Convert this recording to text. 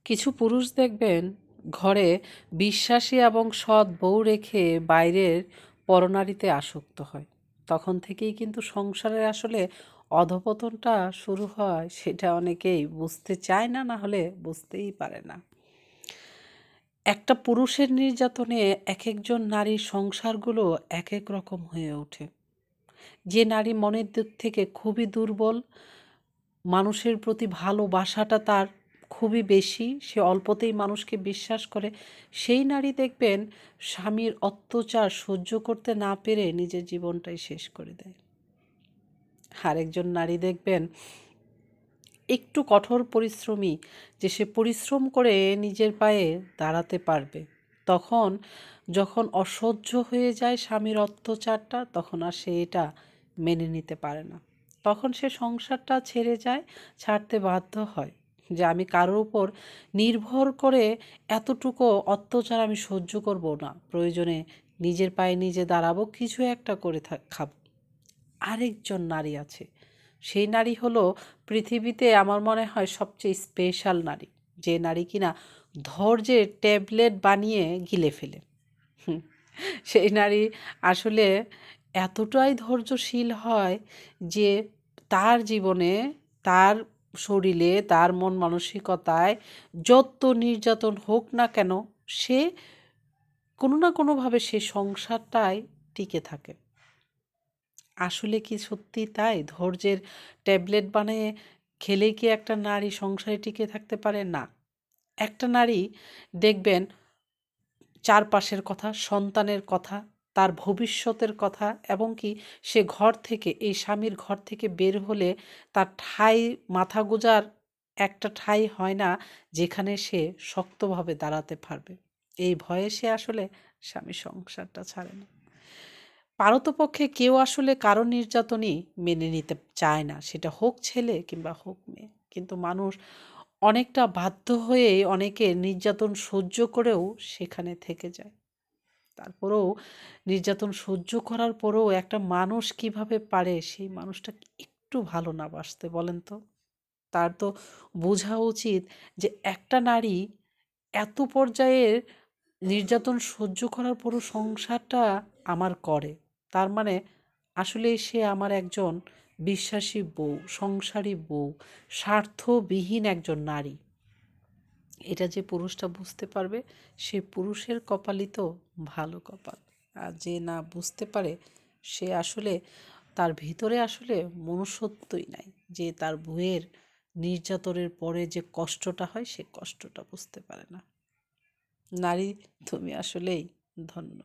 কিছু পুরুষ দেখবেন ঘরে বিশ্বাসী এবং সৎ বউ রেখে বাইরের পরনারীতে আসক্ত হয়। তখন থেকেই কিন্তু সংসারের আসলে অধঃপতনটা শুরু হয়, সেটা অনেকেই বুঝতে চায় না, না হলে বুঝতেই পারে না। একটা পুরুষের নির্যাতনে এক একজন নারীর সংসারগুলো এক এক রকম হয়ে ওঠে। যে নারী মনের দিক থেকে খুবই দুর্বল, মানুষের প্রতি ভালোবাসাটা তার খুবই বেশি, সে অল্পতেই মানুষকে বিশ্বাস করে, সেই নারী দেখবেন স্বামীর অত্যাচার সহ্য করতে না পেরে নিজের জীবনটাই শেষ করে দেয়। আরেকজন নারী দেখবেন একটু কঠোর পরিশ্রমী, যে সে পরিশ্রম করে নিজের পায়ে দাঁড়াতে পারবে, তখন যখন অসহ্য হয়ে যায় স্বামীর অত্যাচারটা, তখন আর সে এটা মেনে নিতে পারে না। তখন সে সংসারটা ছেড়ে যায়, ছাড়তে বাধ্য হয়, যে আমি কারোর উপর নির্ভর করে এতটুকু অত্যাচার আমি সহ্য করব না, প্রয়োজনে নিজের পায়ে নিজে দাঁড়াবো, কিছু একটা করে খাবো। আরেকজন নারী আছে, সেই নারী হলো পৃথিবীতে আমার মনে হয় সবচেয়ে স্পেশাল নারী, যে নারী কিনা ধৈর্যের ট্যাবলেট বানিয়ে গিলে ফেলে। হুম, সেই নারী আসলে এতটাই ধৈর্যশীল হয় যে তার জীবনে, তার শরীরে, তার মন মানসিকতায় যত নির্যাতন হোক না কেন, সে কোনো না কোনোভাবে সে সংসারটায় টিকে থাকে। আসলে কি সত্যি তাই? ধৈর্যের ট্যাবলেট বানিয়ে খেলেই কি একটা নারী সংসারে টিকে থাকতে পারে? না। একটা নারী দেখবেন চারপাশের কথা, সন্তানের কথা, তার ভবিষ্যতের কথা, এবং কি সে ঘর থেকে, এই স্বামীর ঘর থেকে বের হলে তার ঠাঁই, মাথা গোঁজার একটা ঠাঁই হয় না যেখানে সে শক্তভাবে দাঁড়াতে পারবে। এই ভয়ে সে আসলে স্বামীর সংসারটা ছাড়ে না। পারতপক্ষে কেউ আসলে কারো নির্যাতনই মেনে নিতে চায় না, সেটা হোক ছেলে কিংবা হোক মেয়ে। কিন্তু মানুষ অনেকটা বাধ্য হয়ে অনেকে নির্যাতন সহ্য করেও সেখানে থেকে যায়। তারপরেও নির্যাতন সহ্য করার পরেও একটা মানুষ কিভাবে পারে সেই মানুষটা একটু ভালো না বাসতে, বলেন তো? তার তো বোঝা উচিত যে একটা নারী এত পর্যায়ের নির্যাতন সহ্য করার পরও সংসারটা আমার করে, তার মানে আসলেই সে আমার একজন বিশ্বাসী বউ, সংসারী বউ, স্বার্থবিহীন একজন নারী। এটা যে পুরুষটা বুঝতে পারবে, সে পুরুষের কপালই তো ভালো কপাল। আর যে না বুঝতে পারে, সে আসলে তার ভিতরে আসলে মনুষ্যত্বই নাই, যে তার বউয়ের নির্যাতনের পরে যে কষ্টটা হয়, সে কষ্টটা বুঝতে পারে না। নারী, তুমি আসলেই ধন্য।